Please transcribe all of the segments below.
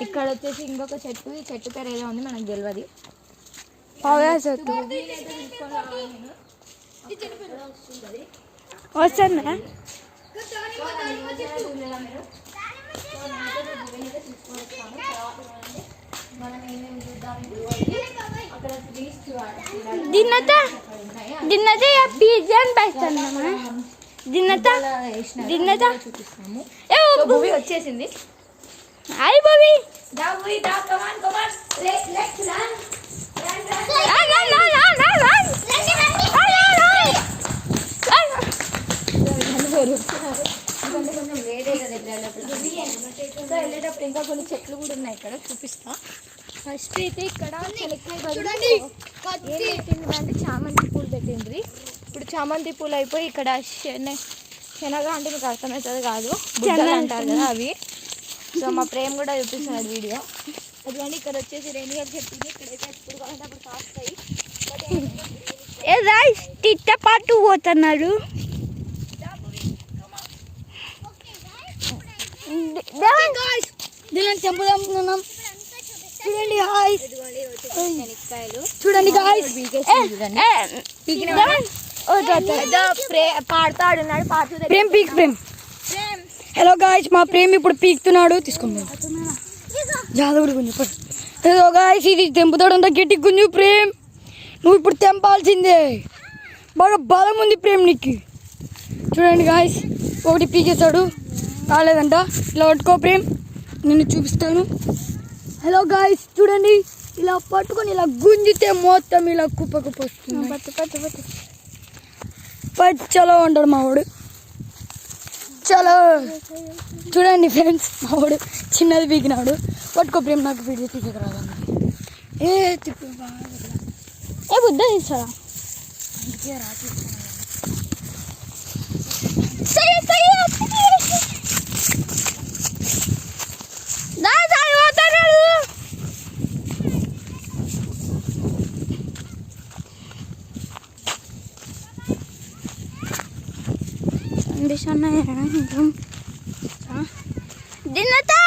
ఇక్కడ వచ్చేసి ఇంకొక చెట్టు, ఈ చెట్టు పేరు ఏదో ఉంది మనకు తెలియదు. వస్తుందా దిన్నతే పిజ్జాని పెడుతున్నామా దిన్నతా చూపిస్తాము. వచ్చేసింది. హాయ్ బోబీ వెళ్ళేటప్పుడు ఇంకా కొన్ని చెట్లు కూడా ఉన్నాయి, ఇక్కడ చూపిస్తా. ఫస్ట్ అయితే ఇక్కడ చూడండి అంటే చామంతి పూలు పెట్టిండ్రి. ఇప్పుడు చామంతి పూలు అయిపోయి ఇక్కడ శనగ అంటే మీకు అర్థమవుతుంది కాదు, బుడ్డలు అంటారు కదా అవి. సో మా ప్రేమ కూడా చూపిస్తున్నాడు వీడియో. అదిగోండి ఇక్కడ వచ్చేసి రేణిగలు చెప్పింది. ఇక్కడైతే ఎప్పుడు కావాలంటే అప్పుడు కాస్తాయి. పాటు పోతున్నాడు. దీనిని చెంపుదాం. చూడండి గాయ్స్, చూడండి గాయ్స్, పాడుతాడు Prem peak Prem. Hello guys, మా ప్రేమ్ ఇప్పుడు పీకుతున్నాడు. తీసుకుందాం జాదవుడు గుంజు. హలో గాయ్స్, ఇది తెంపుతాడంట గట్టి గుంజు. ప్రేమ్ నువ్వు ఇప్పుడు తెంపాల్సిందే, బాగా బలం ఉంది ప్రేమ్ నీకు. చూడండి గాయ్స్, ఒకటి పీకేస్తాడు, కాలేదంట. ఇలా పట్టుకో ప్రేమ్, నేను చూపిస్తాను. హలో గాయ్స్ చూడండి, ఇలా పట్టుకొని ఇలా గుంజితే మొత్తం ఇలా కుప్ప కుప్ప వస్తుంది. చలో అంటాడు మావాడు. చలో చూడండి ఫ్రెండ్స్, మావాడు చిన్నది పీకినాడు. పట్టుకో ప్రేమ్, నాకు వీడియో తీసుకోరాదు. తిప్పి బుద్ధ తీసాడా అందుకే దిన్నతా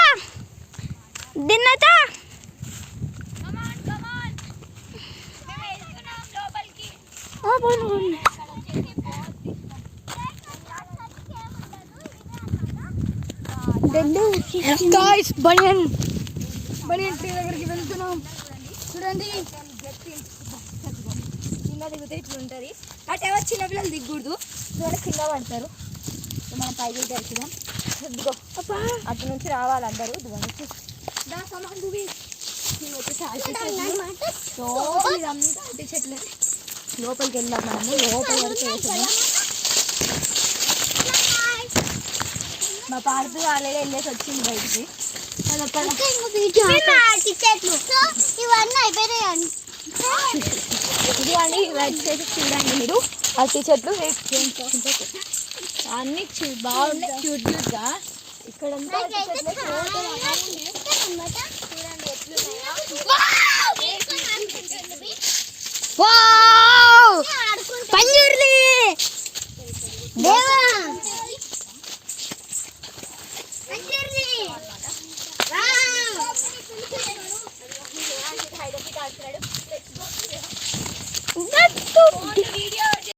బనియన్ ట్రీ దగ్గరికి వెళ్తున్నాం. చూడండి కింద దిగితే ఇట్లా ఉంటుంది. అటు ఎవరు చిన్నపిల్లలు దిగకూడదు, చూడ కింద పడతారు. మనం పైకి తెలుసుదాం. ఇదిగో అటు నుంచి రావాలి అందరూ. అరటి చెట్లు లోపలికి వెళ్దాం. మనము లోపల వరకు వేసాము. మా పార్కు ఆల్రెడీ వెళ్ళేసి వచ్చింది బయటికి. ఇదిగోండి వచ్చేసి చూడండి మీరు అరటి చెట్లు అన్ని బాగున్నాయి క్యూట్ క్యూట్గా. ఇక్కడ పంజుర్లి